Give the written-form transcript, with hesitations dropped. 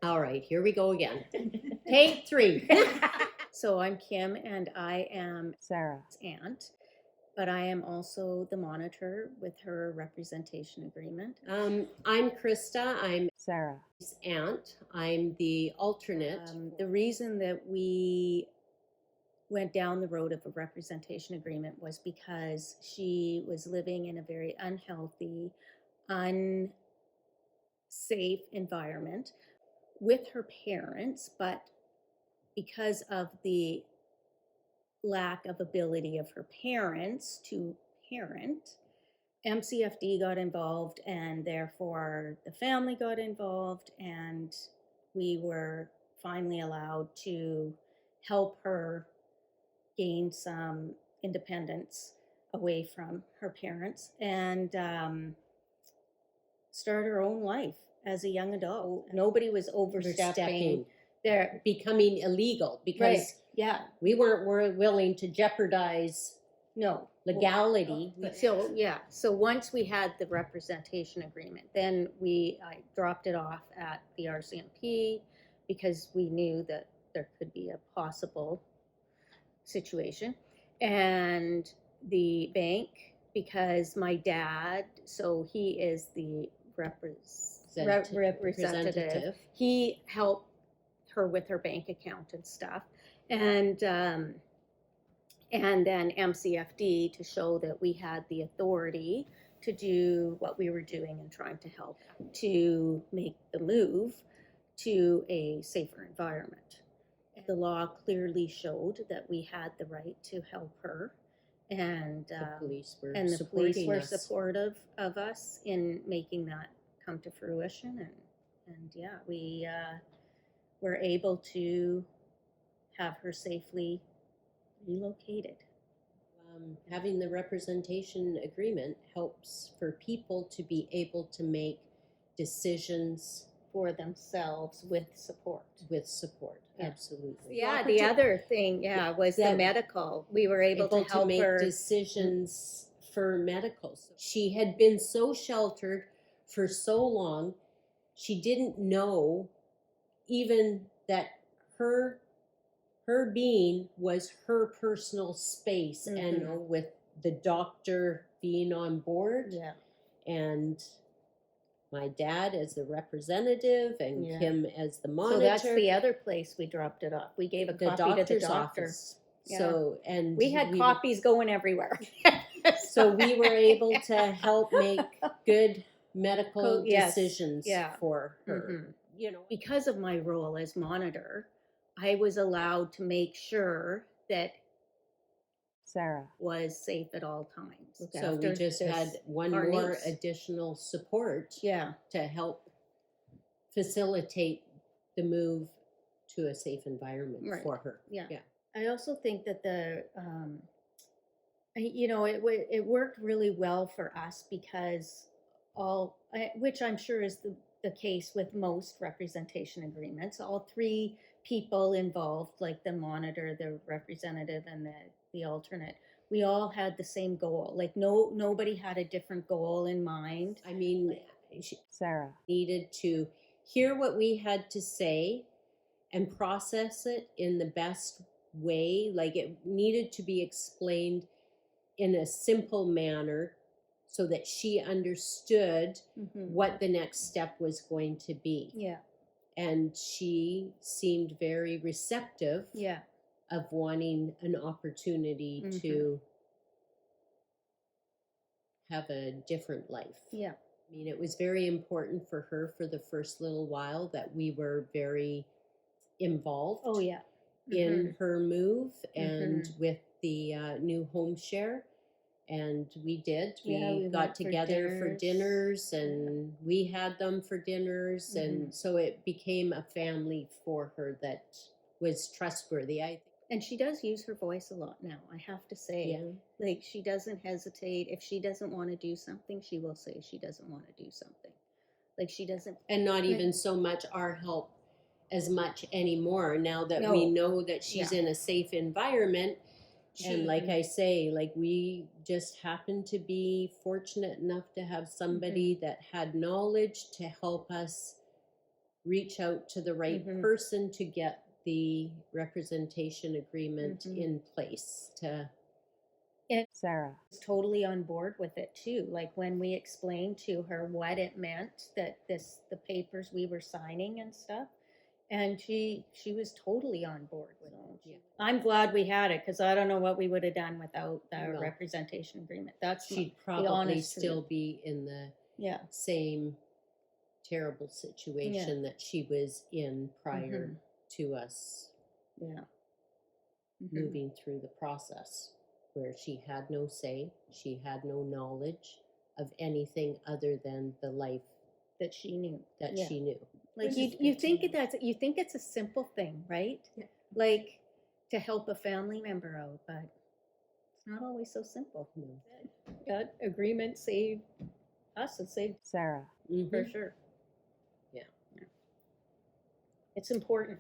All right, here we go again. Take 3. So I'm Kim, and I am Sarah's aunt, but I am also the monitor with her representation agreement. I'm Krista. I'm Sarah's aunt. I'm the alternate. The reason that we went down the road of a representation agreement was because she was living in a very unhealthy, unsafe environment with her parents, but because of the lack of ability of her parents to parent, MCFD got involved, and therefore the family got involved, and we were finally allowed to help her gain some independence away from her parents and start her own life as a young adult. Nobody was overstepping their becoming illegal because right. Yeah, we weren't willing to jeopardize no legality. So once we had the representation agreement, then I dropped it off at the RCMP because we knew that there could be a possible situation, and the bank, because my dad, so he is the representative. He helped her with her bank account and stuff, and then MCFD to show that we had the authority to do what we were doing and trying to help to make the move to a safer environment. The law clearly showed that we had the right to help her, and the police were supportive of us in making that come to fruition, and yeah, we were able to have her safely relocated. Having the representation agreement helps for people to be able to make decisions for themselves with support. Yeah. Absolutely. Yeah, the other thing, was the medical. We were able to help make her decisions for medical. She had been so sheltered for so long, she didn't know even that her being was her personal space, and with the doctor being on board, and my dad as the representative and Kim as the monitor. So that's the other place we dropped it off. We gave a copy to the doctor. Office. Yeah. So, and we had copies going everywhere. So we were able to help make good medical decisions for her. Because of my role as monitor, I was allowed to make sure that Sarah was safe at all times. So we just had one more additional support to help facilitate the move to a safe environment for her. Yeah. I also think that it worked really well for us because which I'm sure is the case with most representation agreements, all 3 people involved, like the monitor, the representative, and the alternate, we all had the same goal. Like nobody had a different goal in mind. I mean, Sarah needed to hear what we had to say and process it in the best way. Like it needed to be explained in a simple manner so that she understood what the next step was going to be. Yeah. And she seemed very receptive of wanting an opportunity to have a different life. Yeah. I mean, it was very important for her for the first little while that we were very involved in her move and with the new home share. And we did. We got together for dinners, and we had them for dinners. And so it became a family for her that was trustworthy, I think. And she does use her voice a lot now, I have to say. Yeah. Like, she doesn't hesitate. If she doesn't want to do something, she will say she doesn't want to do something. Like, she doesn't. And not even so much our help as much anymore now that we know that she's in a safe environment. And like I say, like we just happened to be fortunate enough to have somebody that had knowledge to help us reach out to the right Mhm. person to get the representation agreement Mhm. in place to, Sarah, Was totally on board with it too. Like when we explained to her what it meant that the papers we were signing and stuff, and she was totally on board with it. Yeah. I'm glad we had it because I don't know what we would have done without our No. representation agreement. That's she'd the probably honest still truth. be in the Yeah. same terrible situation that she was in prior Mhm. to us Yeah. Mhm. moving through the process, where she had no say, she had no knowledge of anything other than the life That she knew. that Yeah. she knew. Like Which you, is you good to think know. you think it's a simple thing, right? Yeah. Like to help a family member out, but it's not always so simple. No. That agreement saved us. It saved Sarah, Mhm. for sure. Yeah. It's important.